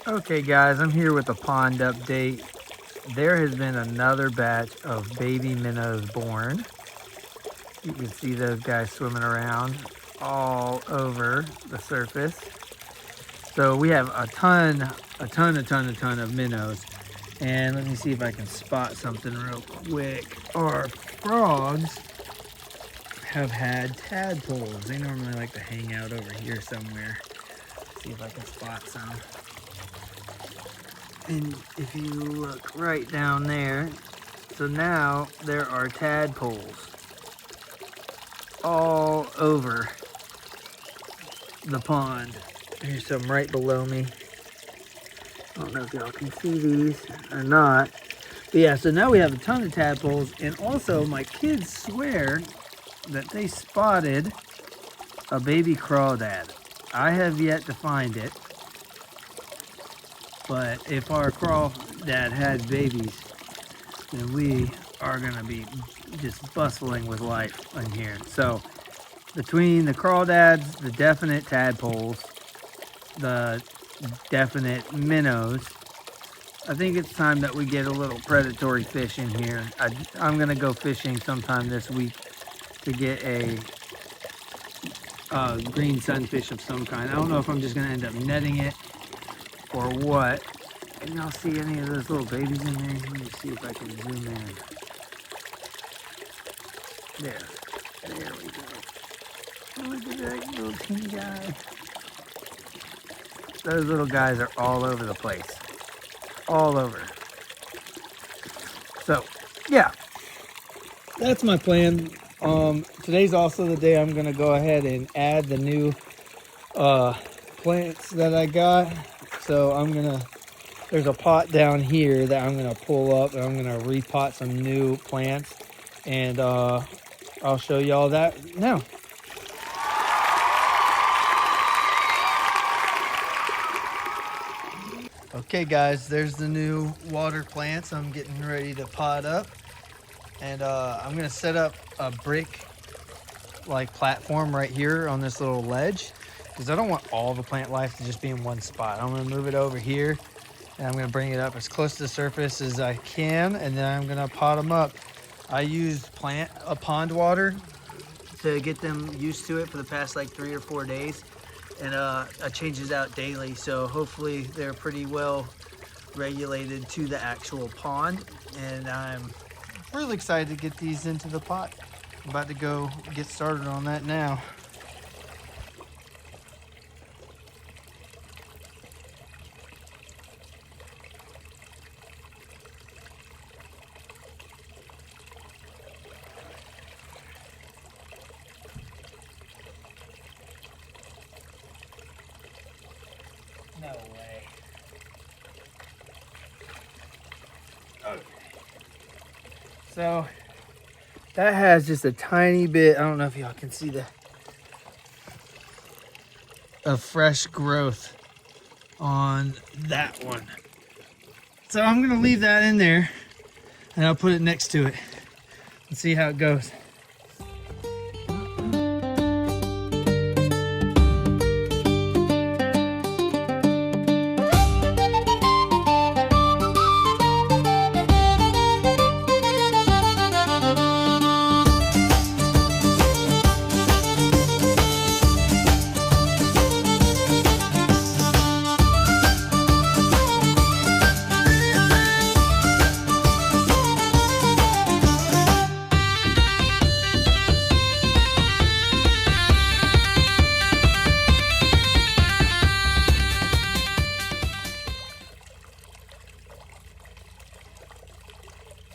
Okay guys, I'm here with a pond update. There has been another batch of baby minnows born. You can see those guys swimming around all over the surface. So we have a ton of minnows. And let me see if I can spot something real quick. Our frogs have had tadpoles. They normally like to hang out over here somewhere. Let's see if I can spot some. And if you look right down there, so now there are tadpoles all over the pond. Here's some right below me. I don't know if y'all can see these or not. But yeah, so now we have a ton of tadpoles, and also my kids swear that they spotted a baby crawdad. I have yet to find it, but if our crawdad had babies, then we are gonna be just bustling with life in here. So between the crawdads, the definite tadpoles, the definite minnows, I think it's time that we get a little predatory fish in here. I'm gonna go fishing sometime this week to get a green sunfish of some kind. I don't know if I'm just gonna end up netting it or what. Can y'all see any of those little babies in there? Let me see if I can zoom in. There we go. Look at that little teeny guy. Those little guys are all over the place. All over. So, yeah. That's my plan. Today's also the day I'm gonna go ahead and add the new plants that I got. So there's a pot down here that I'm gonna pull up, and I'm gonna repot some new plants, and I'll show y'all that now. Okay guys, there's the new water plants I'm getting ready to pot up, and I'm gonna set up a brick like platform right here on this little ledge, because I don't want all the plant life to just be in one spot. I'm gonna move it over here, and I'm gonna bring it up as close to the surface as I can, and then I'm gonna pot them up. I used pond water to get them used to it for the past like 3 or 4 days, and it changes out daily, so hopefully they're pretty well regulated to the actual pond, and I'm really excited to get these into the pot. I'm about to go get started on that now. No way. Okay. So that has just a tiny bit, I don't know if y'all can see of fresh growth on that one. So I'm gonna leave that in there, and I'll put it next to it and see how it goes.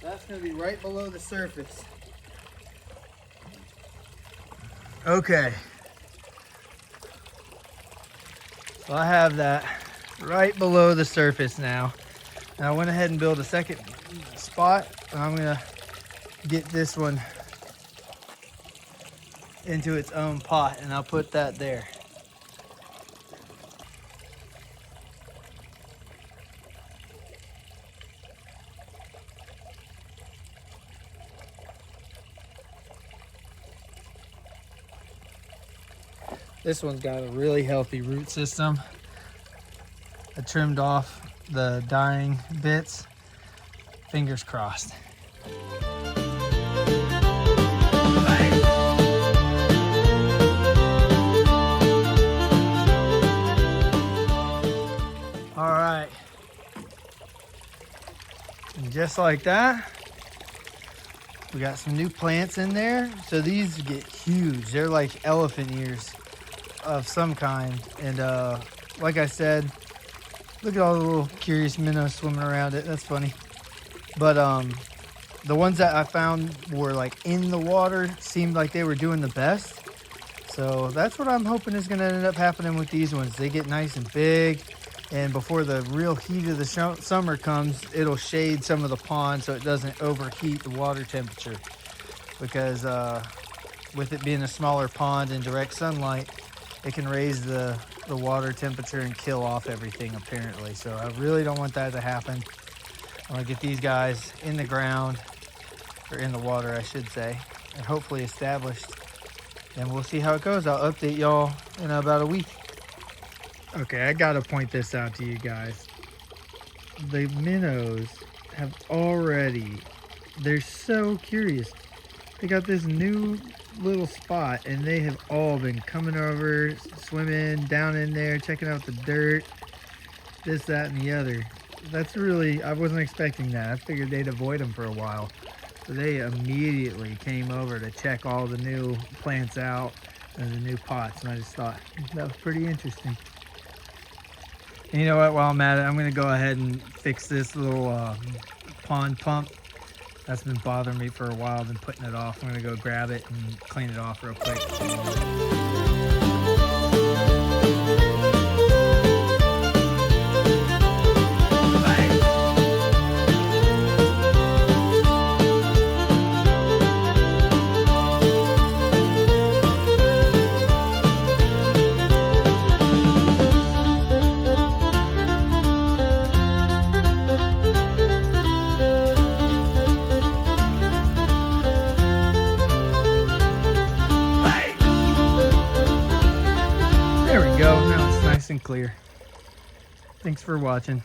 That's going to be right below the surface. Okay. So I have that right below the surface now. And I went ahead and built a second spot, and I'm going to get this one into its own pot, and I'll put that there. This one's got a really healthy root system. I trimmed off the dying bits. Fingers crossed. All right. And just like that, we got some new plants in there. So these get huge. They're like elephant ears of some kind. And like I said, look at all the little curious minnows swimming around it. That's funny. But the ones that I found were like in the water seemed like they were doing the best. So that's what I'm hoping is going to end up happening with these ones. They get nice and big, and before the real heat of the summer comes, it'll shade some of the pond so it doesn't overheat the water temperature. Because with it being a smaller pond in direct sunlight, it can raise the water temperature and kill off everything apparently. So I really don't want that to happen. I want to get these guys in the ground, or in the water I should say, and hopefully established. And we'll see how it goes. I'll update y'all in about a week. Okay, I gotta point this out to you guys. The minnows have already, they're so curious. They got this new little spot and they have all been coming over, swimming down in there, checking out the dirt, this, that, and the other. That's really, I wasn't expecting that. I figured they'd avoid them for a while. So they immediately came over to check all the new plants out and the new pots. And I just thought that was pretty interesting. And you know what, while I'm at it, I'm gonna go ahead and fix this little pond pump. That's been bothering me for a while. I've been putting it off. I'm gonna go grab it and clean it off real quick. There we go. Now it's nice and clear. Thanks for watching.